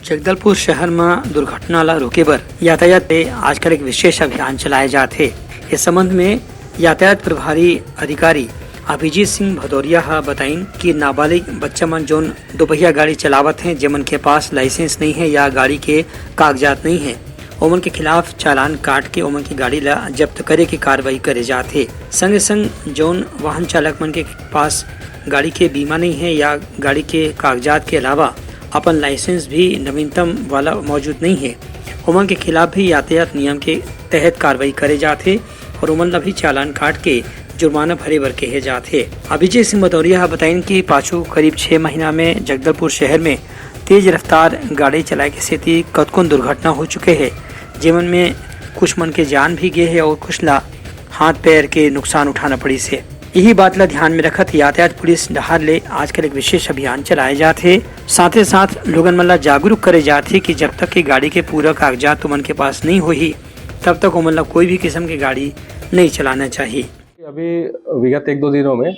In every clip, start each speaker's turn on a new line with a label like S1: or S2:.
S1: जगदलपुर शहर में दुर्घटना ला रोके बर यातायात पे आजकल एक विशेष अभियान चलाए जाते। इस संबंध में यातायात प्रभारी अधिकारी अभिजीत सिंह भदौरिया हा बताइन कि नाबालिग बच्चा मन जोन दोपहिया गाड़ी चलावत हैं, जेमन के पास लाइसेंस नहीं है या गाड़ी के कागजात नहीं है, ओमन के खिलाफ चालान काट के ओमन की गाड़ी ला जब्त करे की कार्रवाई करे जाते। संगे संग जोन वाहन चालक मन के पास गाड़ी के बीमा नहीं है या गाड़ी के कागजात के अलावा अपन लाइसेंस भी नवीनतम वाला मौजूद नहीं है, ओमन के खिलाफ भी यातायात नियम के तहत कार्रवाई करे जाते और ओमन ला भी चालान काट के जुर्माना भरे बर कहे जाते। अभिजीत सिंह भदौरिया बताइन कि पाछू करीब 6 महीना में जगदलपुर शहर में तेज रफ्तार गाड़ी चलाए के सेती कतकों दुर्घटना हो चुके हैं, जेमन में कुछ मन के जान भी गए है और कुछ ला हाथ पैर के नुकसान उठाना पड़ी से। यही बात ला ध्यान में रखत यातायात पुलिस डहार ले आजकल एक विशेष अभियान चलाए जाते। साथ ही साथ लोगन मन ला जागरूक करे जाते कि जब तक की गाड़ी के पूरा कागजात तुमन के पास नहीं होही तब तक ओमन ला कोई भी किस्म की गाड़ी नहीं चलाना चाहिए।
S2: अभी विगत 1-2 दिनों में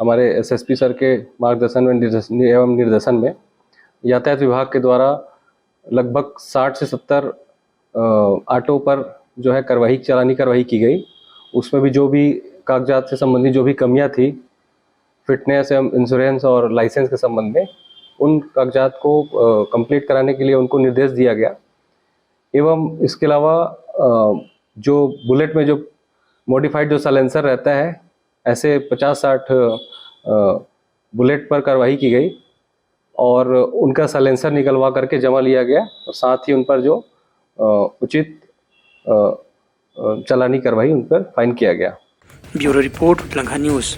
S2: हमारे एसएसपी सर के मार्गदर्शन एवं निर्देशन में यातायात विभाग के द्वारा लगभग 60 से 70 ऑटो पर जो है चालानी कार्रवाई की गई। उसमें भी जो भी कागजात से संबंधित जो भी कमियां थी, फिटनेस एवं इंश्योरेंस और लाइसेंस के संबंध में, उन कागजात को कंप्लीट कराने के लिए उनको निर्देश दिया गया। एवं इसके अलावा जो बुलेट में जो मॉडिफाइड जो साइलेंसर रहता है, ऐसे 50-60 बुलेट पर कार्रवाई की गई और उनका साइलेंसर निकलवा करके जमा लिया गया और साथ ही उन पर जो उचित चालानी कार्रवाई उन पर फाइन किया गया।
S1: Bureau report Langha news.